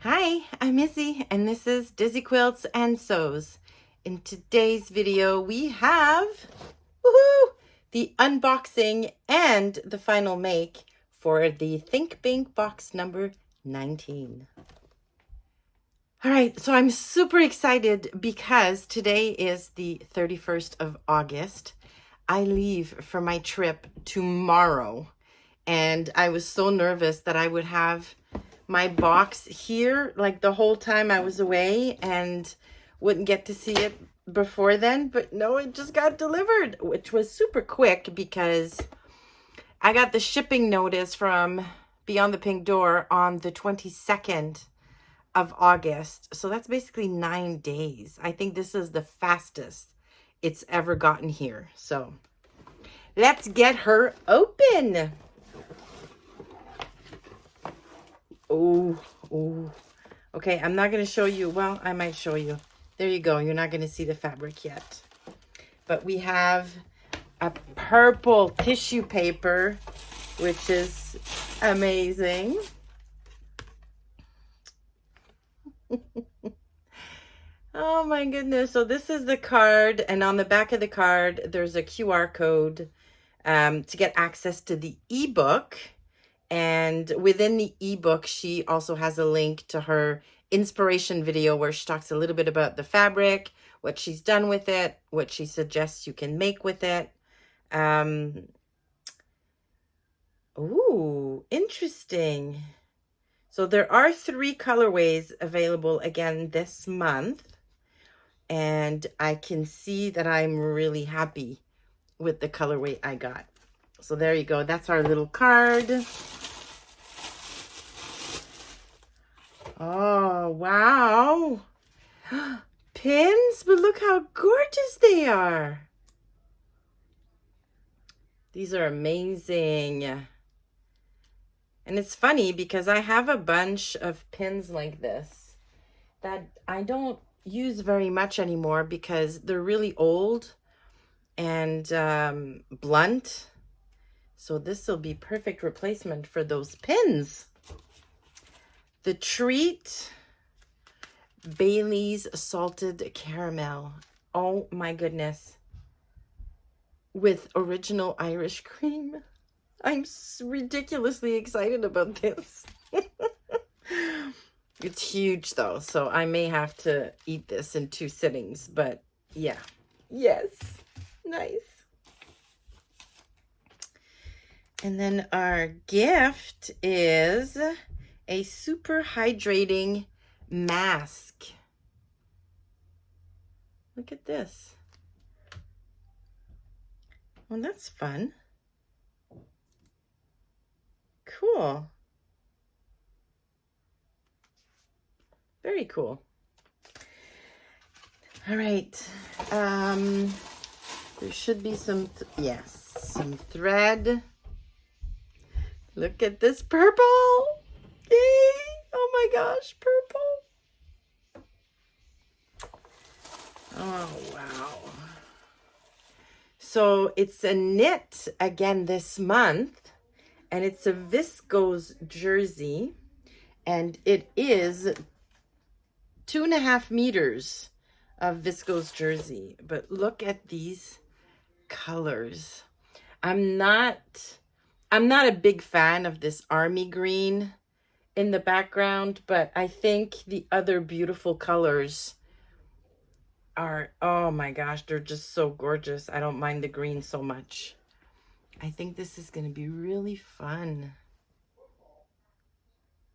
Hi, I'm Izzy, and this is Dizzy Quilts and Sews. In today's video, we have woohoo, the unboxing and the final make for the Think Bank box number 19. All right, so I'm super excited because today is the 31st of August. I leave for my trip tomorrow, and I was so nervous that I would have my box here like the whole time I was away and wouldn't get to see it before then. But no, it just got delivered, which was super quick because I got the shipping notice from Beyond the Pink Door on the 22nd of August. So that's basically 9 days. I think this is the fastest it's ever gotten here. So let's get her open. Oh. Okay, I'm not going to show you. Well, I might show you. There you go. You're not going to see the fabric yet. But we have a purple tissue paper, which is amazing. Oh my goodness. So this is the card, and on the back of the card, there's a QR code to get access to the ebook. And within the ebook, she also has a link to her inspiration video where she talks a little bit about the fabric, what she's done with it, what she suggests you can make with it. Ooh, interesting. So there are 3 colorways available again this month. And I can see that I'm really happy with the colorway I got. So there you go. That's our little card. Oh, wow. Pins, but look how gorgeous they are. These are amazing. And it's funny because I have a bunch of pins like this that I don't use very much anymore because they're really old and blunt. So this will be perfect replacement for those pins. The treat, Bailey's salted caramel. Oh my goodness. With original Irish cream. I'm ridiculously excited about this. It's huge though, so I may have to eat this in 2 sittings, but yeah. Yes. Nice. And then our gift is a super hydrating mask. Look at this. Well, that's fun. Cool. Very cool. All right. There should be some, yes, some thread. Look at this purple. Yay. Oh my gosh, purple. Oh, wow. So it's a knit again this month, and it's a viscose jersey, and it is 2.5 meters of viscose jersey. But look at these colors. I'm not a big fan of this army green in the background, but I think the other beautiful colors are, oh my gosh, they're just so gorgeous. I don't mind the green so much. I think this is going to be really fun.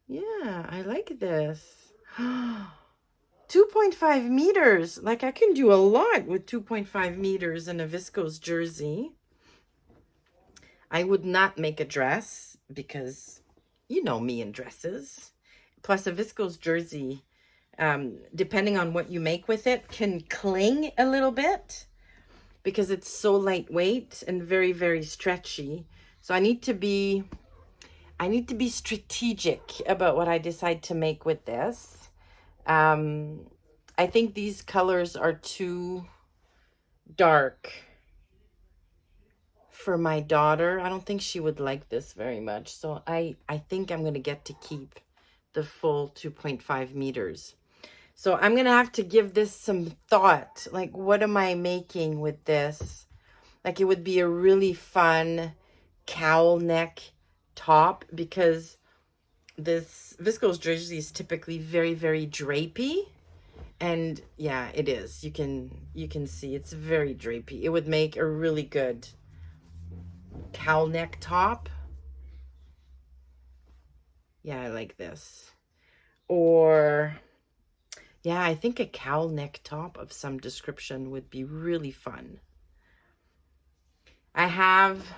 Yeah, I like this. 2.5 meters. Like I can do a lot with 2.5 meters in a viscose jersey. I would not make a dress because you know me and dresses. Plus a viscose jersey, depending on what you make with it, can cling a little bit because it's so lightweight and very, very stretchy. So I need to be strategic about what I decide to make with this. I think these colors are too dark for my daughter. I don't think she would like this very much. So I think I'm going to get to keep the full 2.5 meters. So I'm going to have to give this some thought. Like, what am I making with this? Like, it would be a really fun cowl neck top, because this viscose jersey is typically very, very drapey. And yeah, it is. You can see it's very drapey. It would make a really good cowl neck top. Yeah, I like this. Or yeah, I think a cowl neck top of some description would be really fun. I have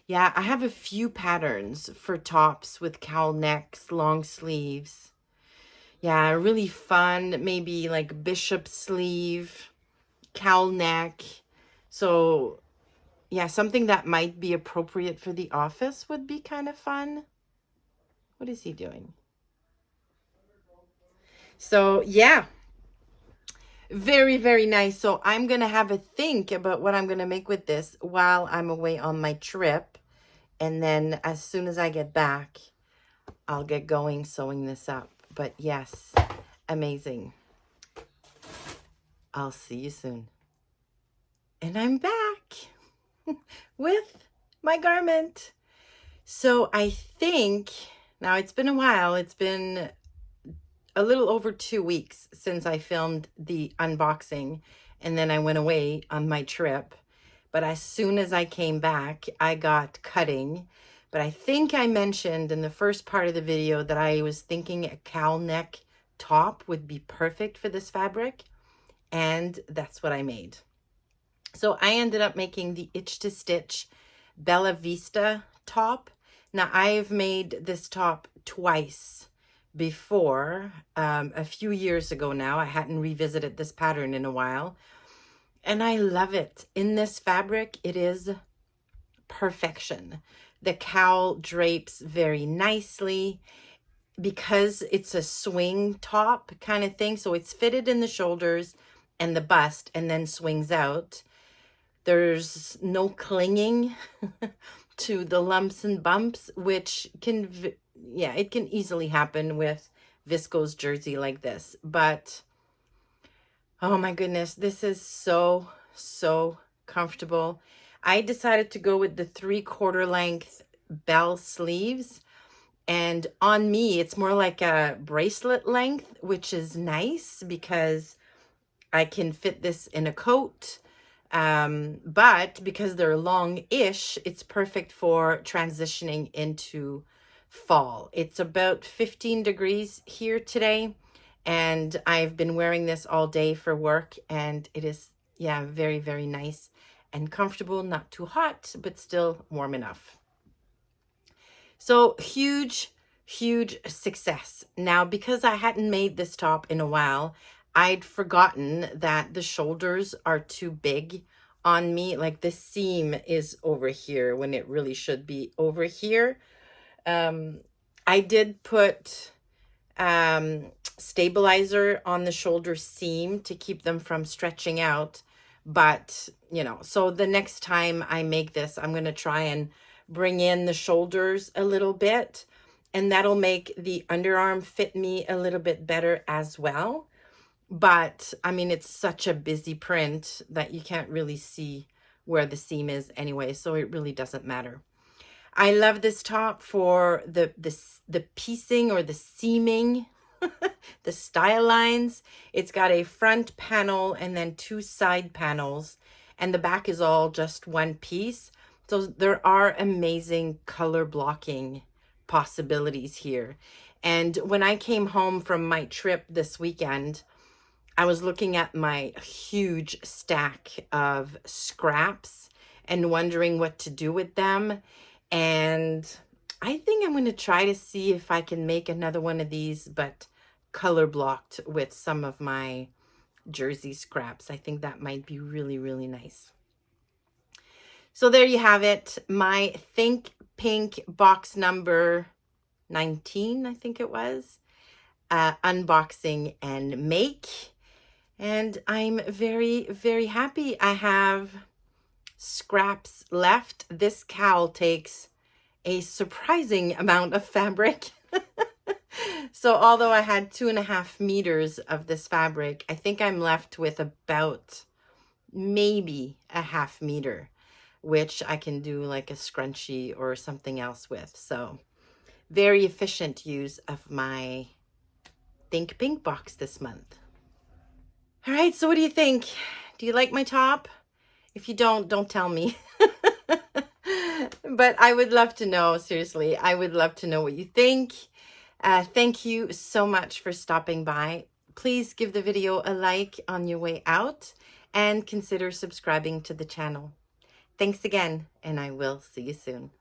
a few patterns for tops with cowl necks, long sleeves. Yeah, really fun, maybe like bishop sleeve, cowl neck. So yeah, something that might be appropriate for the office would be kind of fun. What is he doing? So yeah, very, very nice. So I'm going to have a think about what I'm going to make with this while I'm away on my trip. And then as soon as I get back, I'll get going sewing this up. But yes, amazing. I'll see you soon. And I'm back with my garment. So I think, now it's been a while. It's been a little over 2 weeks since I filmed the unboxing, and then I went away on my trip. But as soon as I came back, I got cutting. But I think I mentioned in the first part of the video that I was thinking a cowl neck top would be perfect for this fabric. And that's what I made. So I ended up making the Itch to Stitch Bella Vista top. Now I've made this top twice before, a few years ago now. I hadn't revisited this pattern in a while. And I love it. In this fabric, it is perfection. The cowl drapes very nicely because it's a swing top kind of thing. So it's fitted in the shoulders and the bust and then swings out. There's no clinging to the lumps and bumps, which can, yeah, it can easily happen with viscose jersey like this. But oh my goodness, this is so, so comfortable. I decided to go with the 3/4 length bell sleeves. And on me, it's more like a bracelet length, which is nice because I can fit this in a coat. But because they're long-ish, it's perfect for transitioning into fall. It's about 15 degrees here today, and I've been wearing this all day for work, and it is, yeah, very, very nice and comfortable, not too hot, but still warm enough. So huge, huge success. Now, because I hadn't made this top in a while, I'd forgotten that the shoulders are too big on me. Like the seam is over here when it really should be over here. I did put stabilizer on the shoulder seam to keep them from stretching out. But, you know, so the next time I make this, I'm going to try and bring in the shoulders a little bit, and that'll make the underarm fit me a little bit better as well. But I mean, it's such a busy print that you can't really see where the seam is anyway, so it really doesn't matter. I love this top for the piecing or the seaming, the style lines. It's got a front panel and then 2 side panels, and the back is all just one piece. So there are amazing color blocking possibilities here. And when I came home from my trip this weekend, I was looking at my huge stack of scraps and wondering what to do with them. And I think I'm going to try to see if I can make another one of these, but color blocked with some of my jersey scraps. I think that might be really, really nice. So there you have it. My Think Pink box number 19, I think it was, unboxing and make. And I'm very, very happy. I have scraps left. This cowl takes a surprising amount of fabric. So although I had 2.5 meters of this fabric, I think I'm left with about maybe a 1/2 meter, which I can do like a scrunchie or something else with. So very efficient use of my Think Pink box this month. All right, so what do you think? Do you like my top? If you don't tell me. But I would love to know, seriously, I would love to know what you think. Thank you so much for stopping by. Please give the video a like on your way out and consider subscribing to the channel. Thanks again, and I will see you soon.